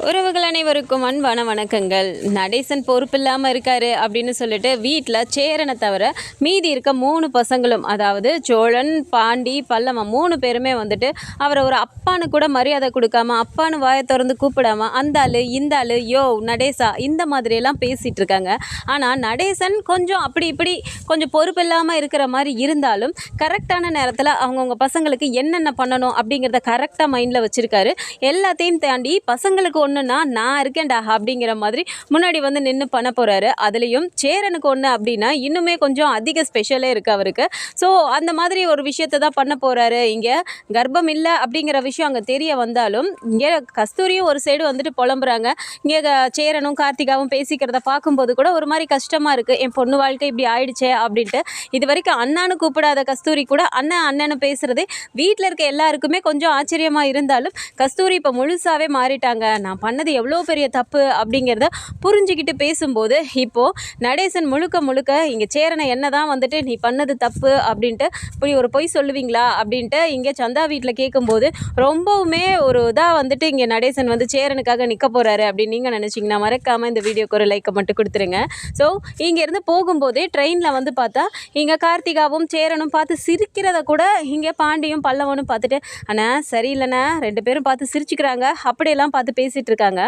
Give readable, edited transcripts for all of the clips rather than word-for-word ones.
உறவுகள் அனைவருக்கும் அன்பான வணக்கங்கள். நடேசன் பொறுப்பில்லாமல் இருக்காரு அப்படின்னு சொல்லிட்டு வீட்டில் சேரனை தவிர மீதி இருக்க 3 பசங்களும், அதாவது சோழன், பாண்டி, பல்லவன் 3 பேருமே வந்துட்டு அவரை ஒரு அப்பான்னு கூட மரியாதை கொடுக்காம, அப்பான்னு வாயை திறந்து கூப்பிடாம அந்த ஆளு இந்த ஆளு யோ நடேசா இந்த மாதிரியெல்லாம் பேசிகிட்டு இருக்காங்க. ஆனால் நடேசன் கொஞ்சம் அப்படி இப்படி கொஞ்சம் பொறுப்பில்லாமல் இருக்கிற மாதிரி இருந்தாலும் கரெக்டான நேரத்தில் அவங்கவுங்க பசங்களுக்கு என்னென்ன பண்ணணும் அப்படிங்கிறத கரெக்டாக மைண்டில் வச்சுருக்காரு. எல்லாத்தையும் தாண்டி பசங்களுக்கு ஒன்றுனா நான் இருக்கேன்டா அப்படிங்கிற மாதிரி முன்னாடி வந்து நின்று பண்ண போகிறாரு. அதுலேயும் சேரனுக்கு ஒன்று அப்படின்னா இன்னுமே கொஞ்சம் அதிக ஸ்பெஷலே இருக்குது அவருக்கு. ஸோ அந்த மாதிரி ஒரு விஷயத்தை தான் பண்ண போகிறாரு. இங்கே கர்ப்பம் இல்லை அப்படிங்கிற விஷயம் அங்கே தெரிய வந்தாலும் இங்கே கஸ்தூரியும் ஒரு சைடு வந்துட்டு புலம்புறாங்க. இங்கே சேரனும் கார்த்திகாவும் பேசிக்கிறத பார்க்கும்போது கூட ஒரு மாதிரி கஷ்டமாக இருக்குது. என் பொண்ணு வாழ்க்கை இப்படி ஆயிடுச்சே அப்படின்ட்டு. இது வரைக்கும் அண்ணான்னு கூப்பிடாத கஸ்தூரி கூட அண்ணன் அண்ணன்னு பேசுகிறதே வீட்டில் இருக்க எல்லாருக்குமே கொஞ்சம் ஆச்சரியமாக இருந்தாலும் கஸ்தூரி இப்போ முழுசாகவே மாறிட்டாங்க. நான் பண்ணது எவ்வளோ பெரிய தப்பு அப்படிங்கிறத புரிஞ்சுக்கிட்டு பேசும்போது இப்போது நடேசன் முழுக்க முழுக்க இங்கே சேரனை என்ன தான் வந்துட்டு நீ பண்ணது தப்பு அப்படின்ட்டு இப்படி ஒரு பொய் சொல்லுவீங்களா அப்படின்ட்டு இங்கே சந்தா வீட்டில் கேட்கும்போது ரொம்பவுமே ஒரு இதாக வந்துட்டு இங்கே நடேசன் வந்து சேரனுக்காக நிற்க போகிறாரு அப்படின்னு நீங்கள் நினச்சிங்கன்னா மறக்காமல் இந்த வீடியோக்கு ஒரு லைக்கை மட்டும் கொடுத்துருங்க. ஸோ இங்கேருந்து போகும்போதே ட்ரெயினில் வந்து பார்த்தா இங்கே கார்த்திகாவும் சேரனும் பார்த்து சிரிக்கிறத கூட இங்கே பாண்டியும் பல்லவனும் பார்த்துட்டு அண்ணா சரியில்லைண்ணா 2 பேரும் பார்த்து சிரிச்சுக்கிறாங்க அப்படியெல்லாம் பார்த்து பேசிகிட்டு இருக்காங்க.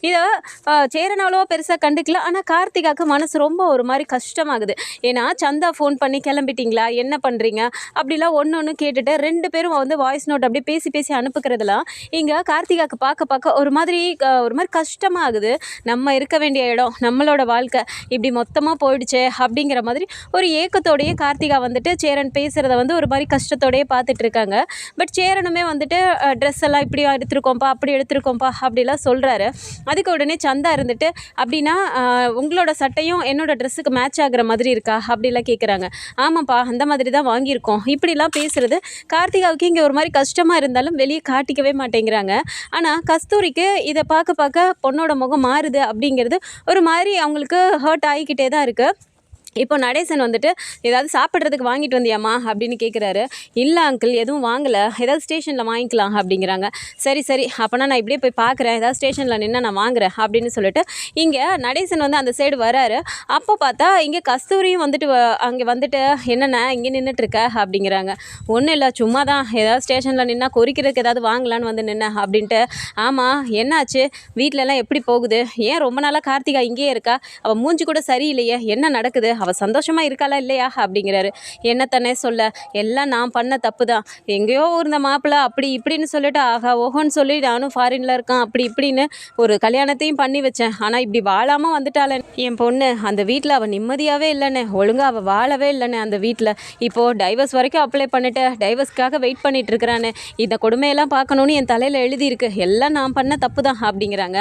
இதை சேரன் அவ்வளோ பெருசாக கண்டுக்கல. ஆனால் கார்த்திகாவுக்கு மனசு ரொம்ப ஒரு மாதிரி கஷ்டமாகுது. ஏன்னா சந்தா ஃபோன் பண்ணி கிளம்பிட்டீங்களா, என்ன பண்ணுறீங்க அப்படிலாம் ஒன்று கேட்டுட்டு 2 பேரும் வந்து வாய்ஸ் நோட் அப்படியே பேசி பேசி அனுப்புக்கிறதுலாம் இங்கே கார்த்திகாவுக்கு பார்க்க ஒரு மாதிரி கஷ்டமாகுது. நம்ம இருக்க வேண்டிய இடம், நம்மளோட வாழ்க்கை இப்படி மொத்தமாக போயிடுச்சே அப்படிங்கிற மாதிரி ஒரு ஏக்கத்தோடையே கார்த்திகா வந்துட்டு சேரன் பேசுகிறத வந்து ஒரு மாதிரி கஷ்டத்தோடையே பார்த்துட்டு இருக்காங்க. பட் சேரனுமே வந்துட்டு ட்ரெஸ் எல்லாம் இப்படி எடுத்துருக்கோம்ப்பா அப்படி எடுத்துருக்கோம்ப்பா அப்படிலாம் சொல்கிறாரு. அதுக்கு உடனே சந்தா இருந்துட்டு அப்படின்னா உங்களோட சட்டையும் என்னோட ட்ரெஸ்ஸுக்கு மேட்ச் ஆகிற மாதிரி இருக்கா அப்படிலாம் கேட்குறாங்க. ஆமாப்பா அந்த மாதிரி தான் வாங்கியிருக்கோம் இப்படிலாம் பேசுகிறது கார்த்திகாவுக்கு இங்கே ஒரு மாதிரி கஷ்டமாக இருந்தாலும் வெளியே காட்டிக்கவே மாட்டேங்கிறாங்க. ஆனால் கஸ்தூரிக்கு இதை பார்க்க பொண்ணோட முகம் மாறுது அப்படிங்கிறது ஒரு மாதிரி அவங்களுக்கு ஹர்ட் ஆகிக்கிட்டே தான் இருக்குது. இப்போ நடேசன் வந்துட்டு ஏதாவது சாப்பிட்றதுக்கு வாங்கிட்டு வந்தியாம்மா அப்படின்னு கேட்குறாரு. இல்லை அங்கிள் எதுவும் வாங்கலை, ஏதாவது ஸ்டேஷனில் வாங்கிக்கலாம் அப்படிங்கிறாங்க. சரி அப்போனா நான் இப்படியே போய் பார்க்குறேன், ஏதாவது ஸ்டேஷனில் நின்று நான் வாங்குறேன் அப்படின்னு சொல்லிட்டு இங்கே நடேசன் வந்து அந்த சைடு வராரு. அப்போ பார்த்தா இங்கே கஸ்தூரியும் வந்துட்டு அங்கே வந்துட்டு என்னென்ன இங்கே நின்றுட்டுருக்க அப்படிங்கிறாங்க. ஒன்றும் இல்லை சும்மா தான் ஏதாவது ஸ்டேஷனில் நின்னா கொறிக்கிறதுக்கு ஏதாவது வாங்கலான்னு வந்து நின்ன அப்படின்ட்டு. ஆமாம் என்னாச்சு, வீட்டிலலாம் எப்படி போகுது, ஏன் ரொம்ப நாளாக கார்த்திகா இங்கேயே இருக்கா, அவள் மூஞ்சி கூட சரியில்லையே, என்ன நடக்குது, அவள் சந்தோஷமாக இருக்காளா இல்லையா அப்படிங்கிறாரு. என்னத்தனே சொல்ல, எல்லாம் நான் பண்ண தப்பு தான். எங்கேயோ இருந்த மாப்பிள்ளை அப்படி இப்படின்னு சொல்லிட்டு ஆகா ஓஹோன்னு சொல்லி நானும் ஃபாரினில் இருக்கான் அப்படி இப்படின்னு ஒரு கல்யாணத்தையும் பண்ணி வச்சேன். ஆனால் இப்படி வாழாமல் வந்துட்டாளே என் பொண்ணு, அந்த வீட்டில் அவள் நிம்மதியாகவே இல்லைண்ணே, ஒழுங்காக அவள் வாழவே இல்லைண்ணே அந்த வீட்டில். இப்போது டைவர்ஸ் வரைக்கும் அப்ளை பண்ணிட்டு டைவர்ஸ்க்காக வெயிட் பண்ணிட்டு இருக்கிறானே, இந்த கொடுமையெல்லாம் பார்க்கணுன்னு என் தலையில் எழுதியிருக்கு, எல்லாம் நான் பண்ண தப்பு தான் அப்படிங்கிறாங்க.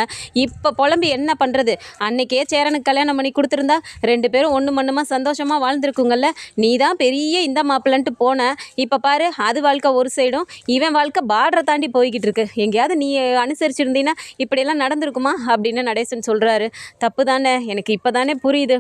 இப்போ புலம்பி என்ன பண்ணுறது, அன்னைக்கே சேரனுக்கு கல்யாணம் பண்ணி கொடுத்துருந்தா 2 பேரும் ஒன்று மண்ணுமா சந்தோஷமாக வாழ்ந்துருக்குங்கல்ல. நீ தான் பெரிய இந்த மாப்பிள்ளன்ட்டு போன, இப்போ பாரு அது வாழ்க்கை ஒரு சைடும், இவன் வாழ்க்கை பார்டரை தாண்டி போய்கிட்டு இருக்கு. எங்கேயாவது நீ அனுசரிச்சிருந்தீன்னா இப்படியெல்லாம் நடந்திருக்குமா அப்படின்னு நடேசன் சொல்கிறாரு. தப்பு தானே, எனக்கு இப்போ தானே புரியுது,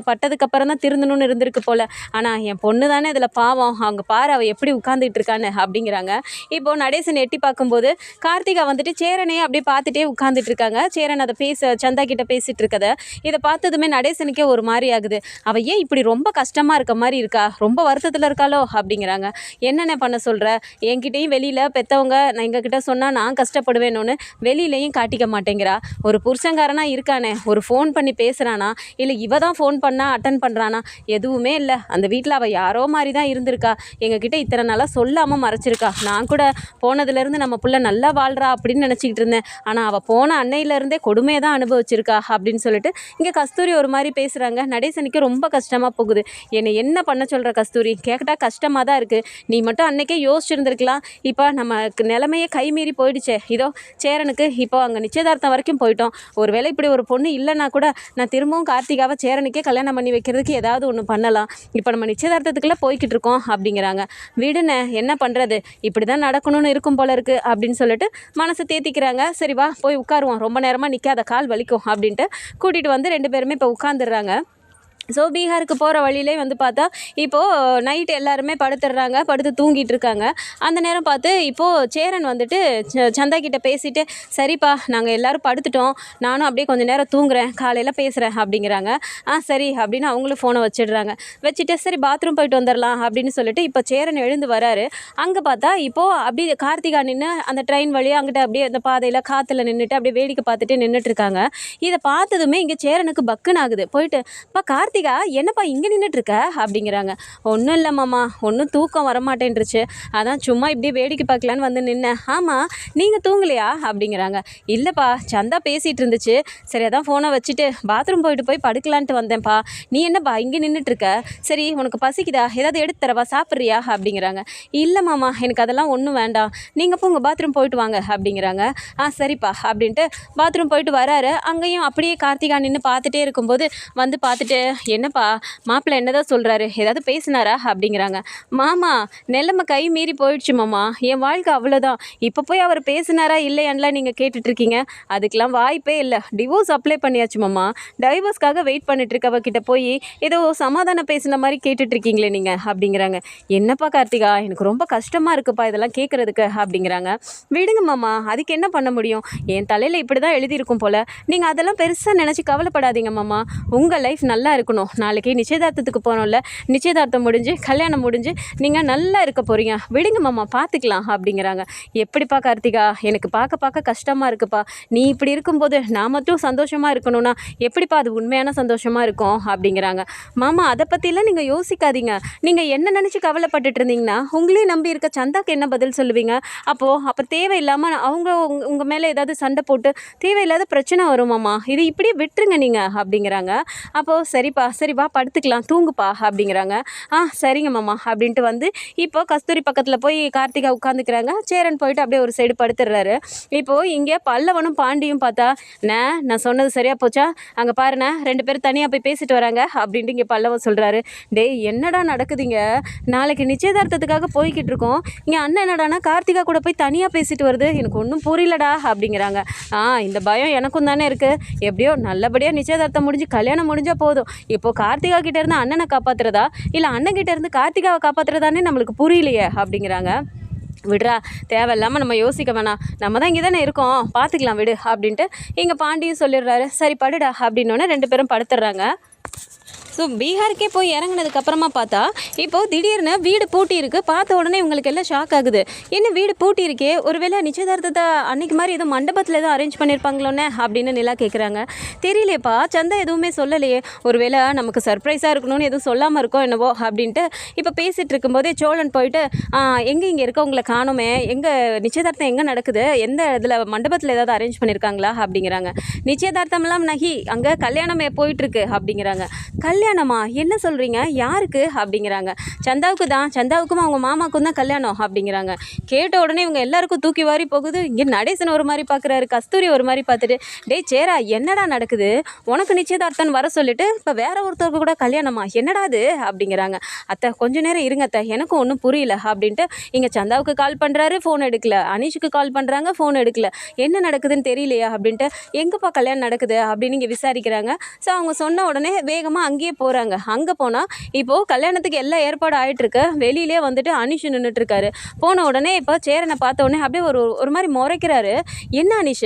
பட்டதுக்கப்புறம் தான் திருந்தணும்னு இருந்திருக்கு போல். ஆனால் என் பொண்ணு தானே இதில் பாவம், அவங்க பாரு அவள் எப்படி உட்காந்துட்டு இருக்கான்னு அப்படிங்கிறாங்க. இப்போது நடேசன் எட்டி பார்க்கும்போது கார்த்திகா வந்துட்டு சேரனையே அப்படியே பார்த்துட்டே உட்காந்துட்டு இருக்காங்க. சேரன் அதை சந்தா கிட்ட பேசிகிட்டு இருக்கதை இதை பார்த்ததுமே நடேசனுக்கே ஒரு மாதிரி ஆகுது. அவள் ஏன் இப்படி ரொம்ப கஷ்டமாக இருக்க மாதிரி இருக்கா, ரொம்ப வருத்தத்தில் இருக்காளோ அப்படிங்கிறாங்க. என்னென்ன பண்ண சொல்கிற, என்கிட்டையும் வெளியில் பெற்றவங்க நான் எங்ககிட்ட சொன்னால் நான் கஷ்டப்படுவேணும்னு வெளியிலையும் காட்டிக்க மாட்டேங்கிறா. ஒரு புருஷங்காரனா இருக்கானே, ஒரு ஃபோன் பண்ணி பேசுகிறானா இல்லை இவ தான் ஃபோன் பண்ணால் அட்டன் பண்ணுறானா, எதுவுமே இல்லை. அந்த வீட்டில் அவள் யாரோ மாதிரி தான் இருந்திருக்கா, எங்ககிட்ட இத்தனை நாளாக சொல்லாமல் மறைச்சிருக்கா. நான் கூட போனதுலேருந்து நம்ம புள்ள நல்லா வாழ்கிறா அப்படின்னு நினச்சிக்கிட்டு இருந்தேன். ஆனால் அவள் போன அன்னையிலேருந்தே கொடுமையை தான் அனுபவிச்சிருக்கா அப்படின்னு சொல்லிட்டு இங்கே கஸ்தூரி ஒரு மாதிரி பேசுகிறாங்க. நடேசனுக்கு ரொம்ப கஷ்டமாக போகுது. என்னை என்ன பண்ண சொல்கிற கஸ்தூரி, கேட்டால் கஷ்டமாக தான் இருக்குது. நீ மட்டும் அன்றைக்கே யோசிச்சுருந்துருக்கலாம். இப்போ நமக்கு நிலைமையே கைமீறி போயிடுச்சே. இதோ சேரனுக்கு இப்போ அங்கே நிச்சயதார்த்தம் வரைக்கும் போயிட்டோம். ஒருவேளை இப்படி ஒரு பொண்ணு இல்லைன்னா கூட நான் திரும்பவும் கார்த்திகாவை சேரனுக்கே கல்யாணம் பண்ணி வைக்கிறதுக்கு ஏதாவது ஒன்று பண்ணலாம். இப்போ நம்ம நிச்சயதார்த்தத்துக்குள்ளே போய்கிட்டு இருக்கோம் அப்படிங்கிறாங்க. விடுன்னு என்ன பண்ணுறது, இப்படி தான் நடக்கணும்னு இருக்கும் போல இருக்குது அப்படின்னு சொல்லிட்டு மனசை தேத்திக்கிறாங்க. சரி வா போய் உட்காருவோம், ரொம்ப நேரமாக நிற்காத கால் வலிக்கும் அப்படின்ட்டு கூட்டிகிட்டு வந்து 2 பேருமே இப்போ உட்காந்துடுறாங்க. ஸோ பீகாருக்கு போகிற வழியிலே வந்து பார்த்தா இப்போது நைட்டு எல்லாருமே படுத்துடுறாங்க, படுத்து தூங்கிட்டு இருக்காங்க. அந்த நேரம் பார்த்து இப்போது சேரன் வந்துட்டு சந்தா கிட்ட பேசிட்டு, சரிப்பா நாங்கள் எல்லோரும் படுத்துட்டோம், நானும் அப்படியே கொஞ்சம் நேரம் தூங்குறேன், காலையில் பேசுகிறேன் அப்படிங்கிறாங்க. சரி அப்படின்னு அவங்களும் ஃபோனை வச்சிடுறாங்க. வச்சுட்டு சரி பாத்ரூம் போயிட்டு வந்துடலாம் அப்படின்னு சொல்லிட்டு இப்போ சேரன் எழுந்து வராரு. அங்கே பார்த்தா இப்போது அப்படியே கார்த்திகா நின்று அந்த ட்ரெயின் வழியாக அங்கிட்ட அப்படியே அந்த பாதையில் காற்றுல நின்றுட்டு அப்படியே வேடிக்கை பார்த்துட்டு நின்றுட்டுருக்காங்க. இதை பார்த்ததுமே இங்கே சேரனுக்கு பக்குன்னு ஆகுது. போயிட்டு அப்பா கார்த்திகா என்னப்பா இங்கே நின்றுட்டுருக்க அப்படிங்கிறாங்க. ஒன்றும் இல்லை மாமா, ஒன்றும் தூக்கம் வரமாட்டேன்ருச்சு, அதான் சும்மா இப்படியே வேடிக்கை பார்க்கலான்னு வந்து நின்னேன். ஆமாம் நீங்கள் தூங்கலையா அப்படிங்கிறாங்க. இல்லைப்பா சந்தா பேசிகிட்டு இருந்துச்சு, சரி அதான் ஃபோனை வச்சுட்டு பாத்ரூம் போய் படுக்கலான்ட்டு வந்தேன்ப்பா. நீ என்னப்பா இங்கே நின்றுட்டுருக்க, சரி உனக்கு பசிக்குதா, ஏதாவது எடுத்து தரவா, சாப்பிட்றியா அப்படிங்கிறாங்க. இல்லை மாமா எனக்கு அதெல்லாம் ஒன்றும் வேண்டாம், நீங்கள் போங்க பாத்ரூம் போயிட்டு வாங்க அப்படிங்கிறாங்க. சரிப்பா அப்படின்ட்டு பாத்ரூம் போயிட்டு வராரு. அங்கேயும் அப்படியே கார்த்திகா நின்று பார்த்துட்டே இருக்கும்போது வந்து பார்த்துட்டு, என்னப்பா மாப்பிள்ளை என்னதான் சொல்கிறாரு, ஏதாவது பேசினாரா அப்படிங்கிறாங்க. மாமா நிலைமை கை மீறி போயிடுச்சு மாமா, என் வாழ்க்கை அவ்வளோதான், இப்போ போய் அவர் பேசினாரா இல்லையான்லாம் நீங்கள் கேட்டுட்ருக்கீங்க, அதுக்கெலாம் வாய்ப்பே இல்லை, டிவோர்ஸ் அப்ளை பண்ணியாச்சு மாமா, டைவர்ஸ்க்காக வெயிட் பண்ணிட்டுருக்கவகிட்ட போய் ஏதோ சமாதானம் பேசின மாதிரி கேட்டுட்ருக்கீங்களே நீங்கள் அப்படிங்கிறாங்க. என்னப்பா கார்த்திகா எனக்கு ரொம்ப கஷ்டமாக இருக்குப்பா இதெல்லாம் கேட்குறதுக்கு அப்படிங்கிறாங்க. விடுங்க மாமா, அதுக்கு என்ன பண்ண முடியும், என் தலையில் இப்படி தான் எழுதியிருக்கும் போல், நீங்கள் அதெல்லாம் பெருசாக நினச்சி கவலைப்படாதீங்க மாமா, உங்கள் லைஃப் நல்லா இருக்கணும், நாளைக்கு நிச்சயதார்த்தத்துக்கு போனோம்ல, நிச்சயதார்த்தம் முடிஞ்சு கல்யாணம் முடிஞ்சு நீங்கள் நல்லா இருக்க போகிறீங்க, விடுங்க மாமா பார்த்துக்கலாம் அப்படிங்கிறாங்க. எப்படிப்பா கார்த்திகா எனக்கு பார்க்க கஷ்டமாக இருக்குப்பா, நீ இப்படி இருக்கும்போது நான் மட்டும் சந்தோஷமாக இருக்கணும்னா எப்படிப்பா அது உண்மையான சந்தோஷமாக இருக்கும் அப்படிங்கிறாங்க. மாமா அதை பற்றிலாம் நீங்கள் யோசிக்காதீங்க, நீங்கள் என்ன நினச்சி கவலைப்பட்டுட்டு இருந்தீங்கன்னா உங்களையும் நம்பி இருக்க சந்தாக்கு என்ன பதில் சொல்லுவீங்க, அப்போ தேவையில்லாமல் அவங்க உங்கள் மேலே ஏதாவது சண்டை போட்டு தேவையில்லாத பிரச்சனை வருமாம்மா, இது இப்படியே விட்டுருங்க நீங்கள் அப்படிங்கிறாங்க. அப்போது சரிப்பா படுத்துக்கலாம் தூங்குப்பா அப்படிங்கிறாங்க. சரிங்க மாமா அப்படின்ட்டு வந்து இப்போ கஸ்தூரி பக்கத்தில் போய் கார்த்திகா உட்காந்துக்கிறாங்க. சேரன் போயிட்டு அப்படியே ஒரு சைடு படுத்துடுறாரு. இப்போது இங்கே பல்லவனும் பாண்டியும் பார்த்தா, நான் சொன்னது சரியாக போச்சா, அங்கே பாருண்ணே 2 பேரும் தனியாக போய் பேசிட்டு வராங்க அப்படின்ட்டு இங்கே பல்லவன் சொல்கிறாரு. டேய் என்னடா நடக்குதுங்க, நாளைக்கு நிச்சயதார்த்தத்துக்காக போய்கிட்டு இருக்கோம், இங்கே அண்ணன் என்னடானா கார்த்திகா கூட போய் தனியாக பேசிட்டு வருது, எனக்கு ஒன்றும் புரியலடா அப்படிங்கிறாங்க. இந்த பயம் எனக்கும் தானே இருக்குது, எப்படியோ நல்லபடியாக நிச்சயதார்த்தம் முடிஞ்சு கல்யாணம் முடிஞ்சால் போதும், இப்போது கார்த்திகா கிட்டேருந்து அண்ணனை காப்பாற்றுறதா இல்லை அண்ணன் கிட்டேருந்து கார்த்திகாவை காப்பாற்றுறதானே நம்மளுக்கு புரியலையே அப்படிங்கிறாங்க. விடுறா தேவையில்லாமல் நம்ம யோசிக்க வேணாம், நம்ம தான் இங்கே தானே இருக்கோம் பார்த்துக்கலாம் விடு அப்படின்ட்டு இங்கே பாண்டியும் சொல்லிடுறாரு. சரி படுடா அப்படின்னோடனே 2 பேரும் படுத்துடுறாங்க. ஸோ பீகாருக்கே போய் இறங்கினதுக்கப்புறமா பார்த்தா இப்போது திடீர்னு வீடு பூட்டி இருக்குது. பார்த்த உடனே இவங்களுக்கு எல்லாம் ஷாக் ஆகுது. என்ன வீடு பூட்டி இருக்கே, ஒருவேளை நிச்சயதார்த்தத்தை அன்றைக்கி மாதிரி ஏதோ மண்டபத்தில் எதுவும் அரேஞ்ச் பண்ணியிருப்பாங்களோன்னே அப்படின்னு நிலா கேட்குறாங்க. தெரியலையப்பா சந்தா எதுவுமே சொல்லலையே, ஒருவேளை நமக்கு சர்ப்ரைஸாக இருக்கணும்னு எதுவும் சொல்லாமல் இருக்கோ என்னவோ அப்படின்ட்டு இப்போ பேசிகிட்டு இருக்கும்போதே சோழன் போயிட்டு எங்கே இங்கே இருக்க உங்களை காணுமே, எங்கே நிச்சயதார்த்தம் எங்கே நடக்குது, எந்த இதில் மண்டபத்தில் ஏதாவது அரேஞ்ச் பண்ணியிருக்காங்களா அப்படிங்கிறாங்க. நிச்சயதார்த்தம்லாம் நகி அங்கே கல்யாணமே போயிட்டுருக்கு அப்படிங்கிறாங்க. கல்யாணமா என்ன சொல்கிறீங்க, யாருக்கு அப்படிங்கிறாங்க. சந்தாவுக்கு தான், சந்தாவுக்கும் அவங்க மாமாவுக்கும் தான் கல்யாணம் அப்படிங்கிறாங்க. கேட்ட உடனே இவங்க எல்லாருக்கும் தூக்கி வாரி போகுது. இங்கே நடேசன் ஒரு மாதிரி பார்க்குறாரு, கஸ்தூரி ஒரு மாதிரி பார்த்துட்டு, டேய் சேரா என்னடா நடக்குது, உனக்கு நிச்சயதார்த்தம் வர சொல்லிட்டு இப்போ வேற ஒருத்தருக்கு கூட கல்யாணமா, என்னடா அது அப்படிங்கிறாங்க. அத்தை கொஞ்ச நேரம் இருங்க அத்தை, எனக்கும் ஒன்றும் புரியல அப்படின்ட்டு இங்கே சந்தாவுக்கு கால் பண்ணுறாரு, ஃபோன் எடுக்கல, அனீஷுக்கு கால் பண்ணுறாங்க, ஃபோன் எடுக்கல, என்ன நடக்குதுன்னு தெரியலையா அப்படின்ட்டு எங்கேப்பா கல்யாணம் நடக்குது அப்படின்னு இங்கே விசாரிக்கிறாங்க. ஸோ அவங்க சொன்ன உடனே வேகமாக அங்கேயே போகிறாங்க. அங்கே போனால் இப்போது கல்யாணத்துக்கு எல்லா ஏற்பாடும் ஆகிட்டுருக்கு. வெளியிலே வந்துட்டு அனீஷ் நின்றுட்டுருக்காரு. போன உடனே இப்போ சேரனை பார்த்த உடனே அப்படியே ஒரு மாதிரி முறைக்கிறாரு. என்ன அனீஷ்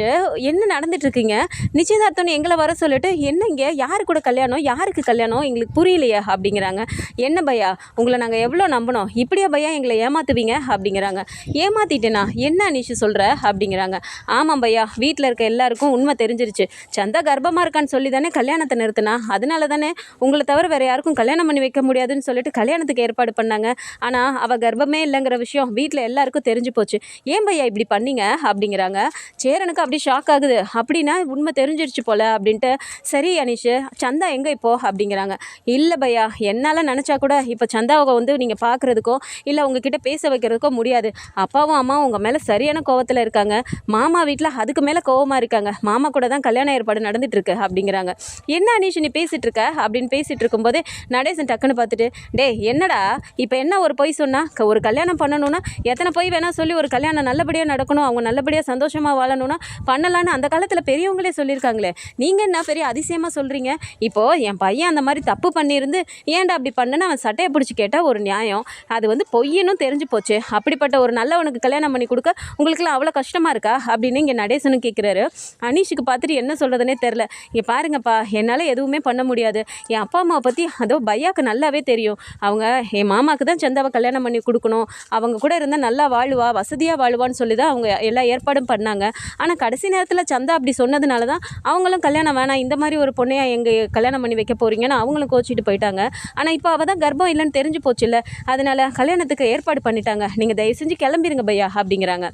என்ன நடந்துட்டுருக்கீங்க, நிச்சயதார்த்தம்னு எங்களை வர சொல்லிட்டு என்ன இங்கே யாரு கூட கல்யாணம், யாருக்கு கல்யாணம் எங்களுக்கு புரியலையா அப்படிங்கிறாங்க. என்ன பையா உங்களை நாங்கள் எவ்வளோ நம்பினோம், இப்படியா பையா எங்களை ஏமாற்றுவீங்க அப்படிங்கிறாங்க. ஏமாற்றிட்டேனா என்ன அனீஷ் சொல்கிற அப்படிங்கிறாங்க. ஆமாம் பையா வீட்டில் இருக்க எல்லாருக்கும் உண்மை தெரிஞ்சிருச்சு, சந்தா கர்ப்பமாக இருக்கான்னு சொல்லி தானே கல்யாணத்தை நிறுத்தினா, அதனால தானே உங்களை தவிர வேறு யாருக்கும் கல்யாணம் பண்ணி வைக்க முடியாதுன்னு சொல்லிட்டு கல்யாணத்துக்கு ஏற்பாடு பண்ணாங்க. ஆனால் அவள் கர்ப்பமே இல்லைங்கிற விஷயம் வீட்டில் எல்லாருக்கும் தெரிஞ்சு போச்சு, ஏன் பையா இப்படி பண்ணீங்க அப்படிங்கிறாங்க. சேரனுக்கு அப்படி ஷாக் ஆகுது. அப்படின்னா உண்மை தெரிஞ்சிருச்சு போல் அப்படின்ட்டு, சரி அனீஷ் சந்தா எங்கே இப்போ அப்படிங்கிறாங்க. இல்லை பையா என்னால் நினச்சா கூட இப்போ சந்தாவை வந்து நீங்கள் பார்க்குறதுக்கோ இல்லை உங்ககிட்ட பேச வைக்கிறதுக்கோ முடியாது. அப்பாவும் அம்மாவும் உங்கள் மேலே சரியான கோவத்தில் இருக்காங்க, மாமா வீட்டில் அதுக்கு மேலே கோவமாக இருக்காங்க, மாமா கூட தான் கல்யாண ஏற்பாடு நடந்துட்டுருக்கு அப்படிங்கிறாங்க. என்ன அனீஷ் நீ பேசிகிட்டு இருக்க அப்படின்னு பேசிட்டு பேசிகிட்டு இருக்கும்போதே நடேசன் டக்குன்னு பார்த்துட்டு, டே என்னடா இப்போ என்ன ஒரு பொய் சொன்னா, ஒரு கல்யாணம் பண்ணணும்னா எத்தனை பொய் வேணால் சொல்லி ஒரு கல்யாணம் நல்லபடியாக நடக்கணும், அவங்க நல்லபடியாக சந்தோஷமாக வாழணும்னா பண்ணலான்னு அந்த காலத்தில் பெரியவங்களே சொல்லியிருக்காங்களே, நீங்கள் என்ன பெரிய அதிசயமாக சொல்கிறீங்க? இப்போது என் பையன் அந்த மாதிரி தப்பு பண்ணியிருந்து ஏன்டா அப்படி பண்ணுன்னு அவன் சட்டையை பிடிச்சி கேட்டால் ஒரு நியாயம், அது வந்து பொய்யனும் தெரிஞ்சு போச்சு, அப்படிப்பட்ட ஒரு நல்லவனுக்கு கல்யாணம் பண்ணி கொடுக்க உங்களுக்குலாம் அவ்வளோ கஷ்டமாக இருக்கா அப்படின்னு இங்கே நடேசனும் கேட்குறாரு. அனீஷுக்கு பார்த்துட்டு என்ன சொல்கிறதுனே தெரில. இங்கே பாருங்கப்பா, என்னால் எதுவுமே பண்ண முடியாது, என் அப்பா அம்மாவை பற்றி அதோ பையாவுக்கு நல்லாவே தெரியும், அவங்க என் மாமாவுக்கு தான் சந்தாவை கல்யாணம் பண்ணி கொடுக்கணும், அவங்க கூட இருந்தால் நல்லா வாழுவா வசதியாக வாழுவான்னு சொல்லி தான் அவங்க எல்லா ஏற்பாடும் பண்ணாங்க. ஆனால் கடைசி நேரத்தில் சந்தா அப்படி சொன்னதுனால தான் அவங்களும் கல்யாணம் வேணாம், இந்த மாதிரி ஒரு பொண்ணையா எங்கள் கல்யாணம் பண்ணி வைக்க போகிறீங்கன்னு அவங்களும் கோச்சிட்டு போயிட்டாங்க. ஆனால் இப்போ அவள் தான் கர்ப்பம் இல்லைன்னு தெரிஞ்சு போச்சுல்ல, அதனால் கல்யாணத்துக்கு ஏற்பாடு பண்ணிட்டாங்க, நீங்கள் தயவு செஞ்சு கிளம்பிடுங்க பையா அப்படிங்கிறாங்க.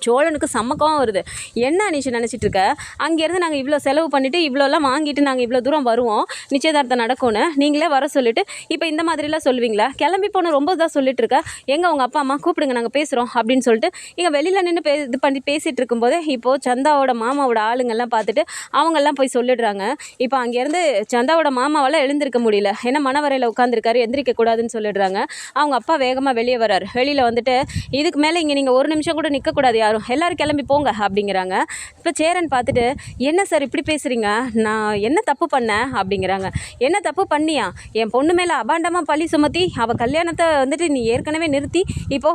சோழனுக்கு சம்மக்கம் வருது. என்ன அனீஷ் நினச்சிட்டு இருக்க, அங்கேருந்து நாங்கள் இவ்வளோ செலவு பண்ணிவிட்டு இவ்வளோலாம் வாங்கிட்டு நாங்கள் இவ்வளோ தூரம் வருவோம், நிச்சயதார்த்தம் நடக்கும்னு நீங்களே வர சொல்லிவிட்டு இப்போ இந்த மாதிரிலாம் சொல்லுவீங்களா? கிளம்பி போன ரொம்ப தான் சொல்லிட்டு இருக்க, எங்கே உங்கள் அப்பா அம்மா கூப்பிடுங்க நாங்கள் பேசுகிறோம் அப்படின்னு சொல்லிட்டு இங்கே வெளியில் நின்று இது பண்ணி பேசிகிட்டு இருக்கும்போதே இப்போது சந்தாவோட மாமாவோட ஆளுங்கள்லாம் பார்த்துட்டு அவங்கெல்லாம் போய் சொல்லிடுறாங்க. இப்போ அங்கேருந்து சந்தாவோட மாமாவால் எழுந்திருக்க முடியல, ஏன்னா மனவரையில் உட்காந்துருக்காரு, எந்திரிக்க கூடாதுன்னு சொல்லிடுறாங்க. அவங்க அப்பா வேகமாக வெளியே வராரு. வெளியில் வந்துட்டு இதுக்கு மேலே இங்கே நீங்கள் ஒரு நிமிஷம் கூட நிற்கக்கூடாது, எல்லாரும் கிளம்பி போங்க அப்படிங்கிறாங்க. இப்போ சேரன் பார்த்துட்டு, என்ன சார் இப்படி பேசுகிறீங்க, நான் என்ன தப்பு பண்ணேன் அப்படிங்கிறாங்க. என்ன தப்பு பண்ணியா? என் பொண்ணு மேலே அபாண்டமாக பழி சுமத்தி அவள் கல்யாணத்தை வந்துட்டு நீ ஏற்கனவே நிறுத்தி இப்போ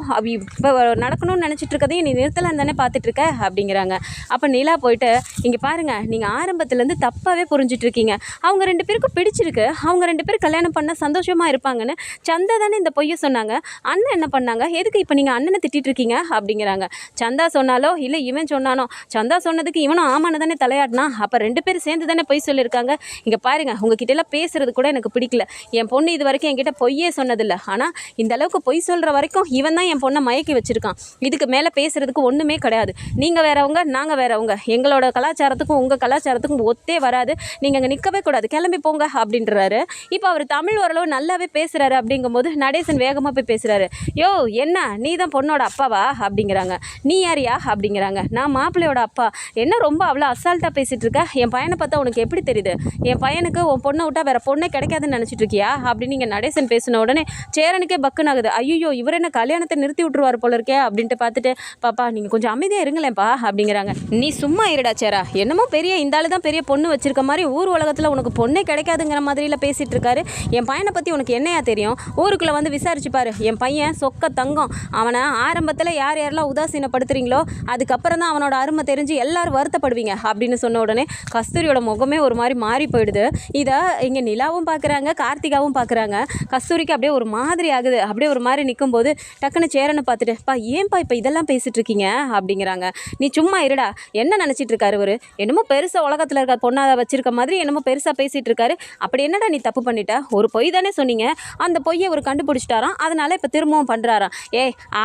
நடக்கணும்னு நினச்சிட்டு இருக்கதையும் நீ நிறுத்தலான்னு தானே பார்த்துட்ருக்க அப்படிங்கிறாங்க. அப்போ நிலா போயிட்டு, இங்கே பாருங்கள், நீங்கள் ஆரம்பத்துலேருந்து தப்பாகவே புரிஞ்சிட்ருக்கீங்க, அவங்க 2 பேருக்கும் பிடிச்சிருக்கு, அவங்க 2 பேரும் கல்யாணம் பண்ணால் சந்தோஷமாக இருப்பாங்கன்னு சந்தா தானே இந்த பொய்யை சொன்னாங்க, அண்ணன் என்ன பண்ணாங்க, எதுக்கு இப்போ நீங்கள் அண்ணனை திட்டிகிட்டு இருக்கீங்க அப்படிங்கிறாங்க. சந்தா சொன்னாலோ இல்லை இவன் சொன்னானோ, சந்தா சொன்னதுக்கு இவனும் ஆமான்னு தானே தலையாட்டினா, அப்போ 2 பேரும் சேர்ந்து தானே பொய் சொல்லியிருக்காங்க. இங்கே பாருங்கள், உங்ககிட்ட எல்லாம் பேசுறது கூட எனக்கு பிடிக்கல, என் பொண்ணு இது வரைக்கும் என்கிட்ட பொய்யே சொன்னதில்லை, ஆனால் இந்த அளவுக்கு பொய் சொல்கிற வரைக்கும் இவன் தான் என் பொண்ணை மயக்கி வச்சுருக்கான், இதுக்கு மேலே பேசுகிறதுக்கு ஒன்றுமே கிடையாது, நீங்கள் வேறவங்க நாங்கள் வேறவங்க, எங்களோட கலாச்சாரத்துக்கும் உங்கள் கலாச்சாரத்துக்கும் ஒத்தே வராது, நீங்கள் அங்கே நிற்கவே கூடாது, கிளம்பி போங்க அப்படின்றாரு. இப்போ அவர் தமிழ் ஓரளவு நல்லாவே பேசுகிறாரு. அப்படிங்கும்போது நடேசன் வேகமாக போய் பேசுகிறாரு. யோ என்ன நீ தான் பொண்ணோட அப்பாவா அப்படிங்கிறாங்க. நீ யாரியா அப்படிங்கிறாங்க. நான் மாப்பிள்ளையோட அப்பா. என்ன ரொம்ப அவ்வளோ அசால்ட்டாக பேசிகிட்டு இருக்க, என் பையனை பார்த்தா உனக்கு எப்படி தெரியுது, என் பையனுக்கு உன் பொண்ணை விட்டா வேறு பொண்ணே கிடைக்காதுன்னு நினச்சிட்டு இருக்கியா அப்படின்னு நீங்கள் நடேசன் பேசின உடனே சேரனுக்கே பக்குன்னு ஆகுது. ஐயோ இவர் என்ன கல்யாணத்தை நிறுத்தி விட்டுருவார் போல இருக்கே அப்படின்ட்டு பார்த்துட்டு, பாப்பா நீங்கள் கொஞ்சம் அமைதியாக இருங்களேன்ப்பா அப்படிங்கிறாங்க. நீ சும்மா இருடா சேரா, என்னமோ பெரிய இந்த ஆளு தான் பெரிய பொண்ணு வச்சிருக்க மாதிரி ஊர் உலகத்தில் உனக்கு பொண்ணே கிடைக்காதுங்கிற மாதிரிலாம் பேசிகிட்டு இருக்காரு, என் பையனை பற்றி உனக்கு என்னையா தெரியும், ஊருக்குள்ளே வந்து விசாரிச்சு பாரு, என் பையன் சொக்க தங்கம், அவனை ஆரம்பத்தில் யார் யாரெல்லாம் உதாசீனப்படுத்துறீங்களோ அதுக்கப்புறம் தான் அவனோட அருமை தெரிஞ்சு எல்லாரும் வருத்தப்படுவீங்க அப்படின்னு சொன்ன உடனே கஸ்தூரியோட முகமே ஒரு மாதிரி மாறி போயிடுது. இதை இங்கே நிலாவும் பார்க்குறாங்க, கார்த்திகாவும் பார்க்குறாங்க. கஸ்தூரிக்கு அப்படியே ஒரு மாதிரி ஆகுது. அப்படியே ஒரு மாதிரி நிற்கும்போது டக்குன்னு சேரனை பார்த்துட்டு, பா ஏன்பா இப்போ இதெல்லாம் பேசிகிட்டு இருக்கீங்க அப்படிங்கிறாங்க. நீ சும்மா இருடா, என்ன நினச்சிட்டு இருக்காரு இவர், என்னமோ பெருசாக உலகத்தில் இருக்க பொண்ணாக வச்சிருக்க மாதிரி என்னமோ பெருசாக பேசிகிட்டு இருக்காரு, அப்படி என்னடா நீ தப்பு பண்ணிட்ட, ஒரு பொய் தானே சொன்னீங்க, அந்த பொய்யை அவர் கண்டுபிடிச்சிட்டாராம், அதனால இப்போ திரும்பவும் பண்ணுறாராம்.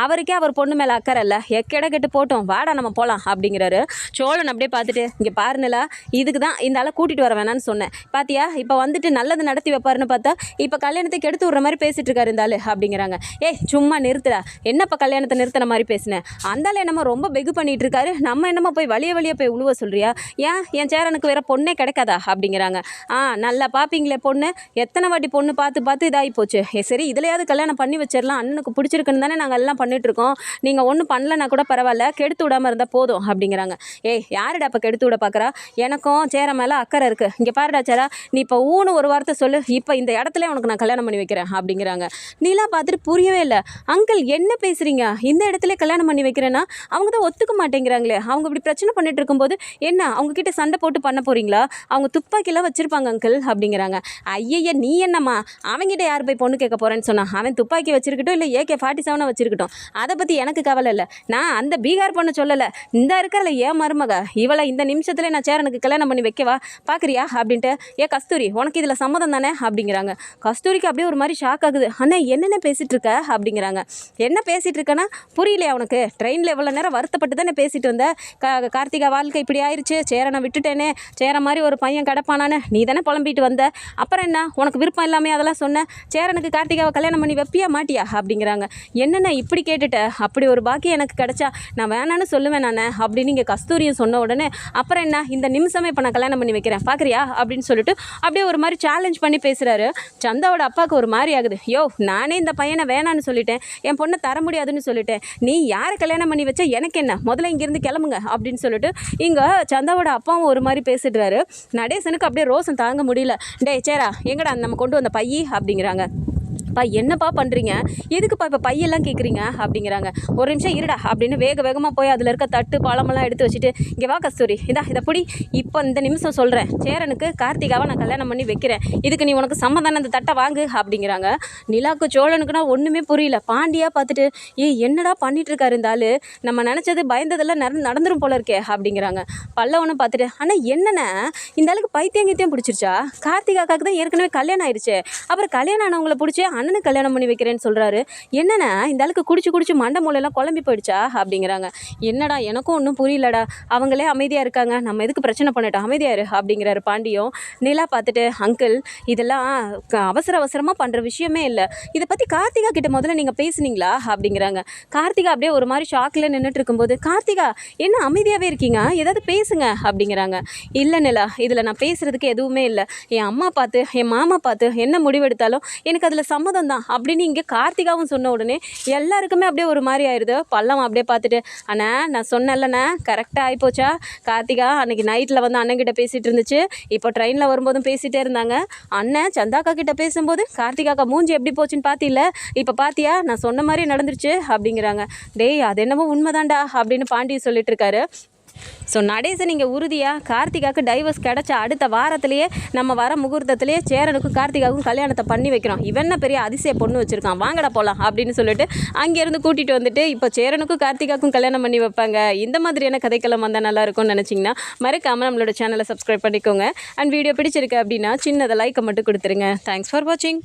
அவருக்கே அவர் பொண்ணு மேலே அக்கறை இல்லை, எக்கெட கெட்டு போட்டோம், வாடா நம்ம போகலாம் அப்படிங்கிறாரு. சோழன் அப்படியே பார்த்துட்டு, இங்கே பாருங்களா, இதுக்கு தான் இந்த ஆளை கூட்டிகிட்டு வர வேணான்னு சொன்னேன், பாத்தியா இப்போ வந்துட்டு நல்லது நடத்தி வைப்பாருன்னு பார்த்தா இப்போ கல்யாணத்தை கெடுத்து விடுற மாதிரி பேசிகிட்டு இருக்காரு இந்த ஆள் அப்படிங்கிறாங்க. சும்மா நிறுத்துடா, என்னப்பா கல்யாணத்தை நிறுத்தின மாதிரி பேசினேன், அந்த ஆள் என்னமோ ரொம்ப பெகு பண்ணிகிட்டு இருக்காரு, நம்ம என்னமோ போய் வழிய போய் உழுவ சொல்கிறியா, என் சேரனுக்கு வேறு பொண்ணே கிடைக்காதா அப்படிங்கிறாங்க. நல்லா பார்ப்பீங்களே பொண்ணு, எத்தனை வாட்டி பொண்ணு பார்த்து இதாகி போச்சு, சரி இதுலையாவது கல்யாணம் பண்ணி வச்சிடலாம், அண்ணனுக்கு பிடிச்சிருக்குன்னு தானே நாங்கள் எல்லாம் பண்ணிகிட்ருக்கோம், நீங்கள் ஒன்றும் பண்ணலன்னா கூட பரவாயில்ல, கெடுத்து விடாமல் இருந்தால் போதும் அப்படிங்கிறாங்க. யாருடா இப்போ கெடுத்து விட பார்க்குறா, எனக்கும் சேர மேலே அக்கறை இருக்குது, இங்கே பாருடா சேரா, நீ இப்போ ஊன்னு ஒரு வார்த்தை சொல்லு, இப்போ இந்த இடத்துல உனக்கு நான் கல்யாணம் பண்ணி வைக்கிறேன் அப்படிங்கிறாங்க. நீலா பார்த்துட்டு புரியவே இல்லை, அங்கிள் என்ன பேசுகிறீங்க, இந்த இடத்துல கல்யாணம் பண்ணி வைக்கிறேன்னா அவங்க தான் ஒத்துக்க மாட்டேங்கிறாங்களே, அவங்க இப்படி பிரச்சனை பண்ணிட்டு இருக்கும்போது என்ன அவங்கக்கிட்ட சண்டை போட்டு பண்ண போகிறீங்களா, அவங்க துப்பாக்கிலாம் வச்சுருப்பாங்க அங்கிள் அப்படிங்கிறாங்க. ஐயய்ய நீ என்னம்மா, அவங்ககிட்ட யார் போய் பொண்ணு கேட்க போகிறேன்னு சொன்னான், அவன் துப்பாக்கி வச்சுருக்கட்டும் இல்லை AK-47 வச்சுருக்கட்டும், அதை பற்றி எனக்கு கவலை இல்லை, நான் அந்த பீகார் பொண்ணு சொல்லலை, இந்த இருக்கிறல ஏன் மருமக இவளை இந்த நிமிஷத்துல நான் சேரனுக்கு கல்யாணம் பண்ணி வைக்கவா பார்க்குறியா அப்படின்ட்டு, கஸ்தூரி உனக்கு இதில் சம்மதம் தானே அப்படிங்கிறாங்க. கஸ்தூரிக்கு அப்படியே ஒரு மாதிரி ஷாக் ஆகுது. அண்ணா என்னென்ன பேசிகிட்டு இருக்க அப்படிங்கிறாங்க. என்ன பேசிகிட்டு இருக்கேன்னா புரியலையா உனக்கு, ட்ரெயினில் எவ்வளோ நேரம் வருத்தப்பட்டு தானே பேசிகிட்டு வந்த, கார்த்திகா வாழ்க்கை இப்படி ஆயிடுச்சு, சேரனை விட்டுட்டேனே, சேர மாதிரி ஒரு பையன் கிடப்பானான்னு நீ தானே புலம்பிட்டு வந்த, அப்புறம் என்ன உனக்கு விருப்பம் எல்லாமே அதெல்லாம் சொன்னேன், சேரனுக்கு கார்த்திகாவை கல்யாணம் பண்ணி வைப்பியா மாட்டியா அப்படிங்கிறாங்க. என்னென்ன இப்படி கேட்டுட்ட, அப்படி ஒரு பாக்கி எனக்கு கிடச்சா நான் வேணான்னு சொல்லுவேன் நானே அப்படின்னு இங்கே கஸ்தூரியும் சொன்ன உடனே அப்புறம் என்ன இந்த நிமிஷமே இப்போ நான் கல்யாணம் பண்ணி வைக்கிறேன் பார்க்குறியா அப்படின்னு சொல்லிட்டு அப்படியே ஒரு மாதிரி சேலஞ்ச் பண்ணி பேசுகிறாரு. சந்தாவோட அப்பாவுக்கு ஒரு மாதிரி ஆகுது. யோ நானே இந்த பையனை வேணான்னு சொல்லிட்டேன், என் பொண்ணை தர முடியாதுன்னு சொல்லிட்டேன், நீ யாரை கல்யாணம் பண்ணி வச்சா எனக்கு என்ன, முதல்ல இங்கேருந்து கிளம்புங்க அப்படின்னு சொல்லிட்டு இங்கே சந்தாவோட அப்பாவும் ஒரு மாதிரி பேசிடுறாரு. நடேசனுக்கு அப்படியே ரோசம் தாங்க முடியல. டேய் சேரா எங்கடா நம்ம கொண்டு வந்த பையி அப்படிங்கிறாங்க. பா என்னப்பா பண்ணுறீங்க, எதுக்குப்பா இப்போ பையெல்லாம் கேட்குறீங்க அப்படிங்கிறாங்க. ஒரு நிமிஷம் இருடா அப்படின்னு வேகமாக போய் அதில் இருக்க தட்டு பழமெல்லாம் எடுத்து வச்சுட்டு இங்கே வா கஸ்தூரி இதை பிடி, இப்போ இந்த நிமிஷம் சொல்கிறேன், சேரனுக்கு கார்த்திகாவை நான் கல்யாணம் பண்ணி வைக்கிறேன், இதுக்கு நீ உனக்கு சம்மதான அந்த தட்டை வாங்கு அப்படிங்கிறாங்க. நிலாவுக்கு சோழனுக்குன்னா ஒன்றுமே புரியல. பாண்டியா பார்த்துட்டு என்னடா பண்ணிட்டு இருக்காரு இந்த ஆள், நம்ம நினச்சது பயந்ததெல்லாம் நடந்துரும் போல இருக்கே அப்படிங்கிறாங்க. பல்லவனும் பார்த்துட்டு ஆனால் என்னென்ன இந்த ஆளுக்கு பைத்தியம் பிடிச்சிருச்சா, கார்த்திகாவுக்கு தான் ஏற்கனவே கல்யாணம் ஆயிடுச்சு, அப்புறம் கல்யாணம் ஆனவங்களை பிடிச்சி அண்ணனுக்கு கல்யாணம் பண்ணி வைக்கிறேன்னு சொல்கிறாரு, என்னண்ணா இந்த ஆளுக்கு குடிச்சு மண்டை மூலையெல்லாம் குழம்பி போயிடுச்சா அப்படிங்கிறாங்க. என்னடா எனக்கும் ஒன்றும் புரியலடா, அவங்களே அமைதியாக இருக்காங்க, நம்ம எதுக்கு பிரச்சனை பண்ணிட்டோம், அமைதியாரு அப்படிங்கிறாரு பாண்டியும். நிலா பார்த்துட்டு அங்கிள் இதெல்லாம் அவசரமாக பண்ணுற விஷயமே இல்லை, இதை பற்றி கார்த்திகா கிட்ட முதல்ல நீங்கள் பேசுனீங்களா அப்படிங்கிறாங்க. கார்த்திகா அப்படியே ஒரு மாதிரி ஷாக்கில் நின்றுட்டு இருக்கும்போது கார்த்திகா என்ன அமைதியாகவே இருக்கீங்க, ஏதாவது பேசுங்க அப்படிங்கிறாங்க. இல்லை நிலா இதில் நான் பேசுகிறதுக்கு எதுவுமே இல்லை, என் அம்மா பார்த்து என் மாமா பார்த்து என்ன முடிவெடுத்தாலும் எனக்கு அதில் சம்மதம் தான் அப்படின்னு இங்கே கார்த்திகாவும் சொன்ன உடனே எல்லாருக்குமே அப்படியே ஒரு மாதிரி ஆயிடுது. பல்லம் அப்படியே பார்த்துட்டு அண்ணா நான் சொன்னேன்லண்ணா கரெக்டாக ஆகிப்போச்சா, கார்த்திகா அன்றைக்கி நைட்டில் வந்து அண்ணன்கிட்ட பேசிகிட்டு இருந்துச்சு, இப்போ ட்ரெயினில் வரும்போதும் பேசிகிட்டே இருந்தாங்க, அண்ணன் சந்தாக்கா கிட்ட பேசும்போது கார்த்திகாக்கா மூஞ்சி எப்படி போச்சுன்னு பார்த்தில்ல, இப்போ பார்த்தியா நான் சொன்ன மாதிரி நடந்துருச்சு அப்படிங்கிறாங்க. டேய் அது என்னமோ உண்மைதான்டா அப்படின்னு பாண்டி சொல்லிட்டு இருக்காரு. ஸோ நடேசன் இங்கே உறுதியாக கார்த்திகாவுக்கு டைவர்ஸ் கிடச்ச அடுத்த வாரத்திலேயே நம்ம வர முகூர்த்தத்திலேயே சேரனுக்கும் கார்த்திகாவுக்கும் கல்யாணத்தை பண்ணி வைக்கிறோம், இவன பெரிய அதிசய பொண்ணு வச்சுருக்கான், வாங்கடா போகலாம் அப்படின்னு சொல்லிட்டு அங்கேருந்து கூட்டிகிட்டு வந்துட்டு இப்போ சேரனுக்கும் கார்த்திகாவுக்கும் கல்யாணம் பண்ணி வைப்பாங்க. இந்த மாதிரியான கதைக்களம் வந்தால் நல்லாயிருக்கும்னு நினச்சிங்கன்னா மறக்காமல் நம்மளோட சேனலை சப்ஸ்கிரைப் பண்ணிக்கோங்க. அண்ட் வீடியோ பிடிச்சிருக்கு அப்படின்னா சின்னதை லைக்கை மட்டும் கொடுத்துருங்க. தேங்க்ஸ் ஃபார் வாட்சிங்.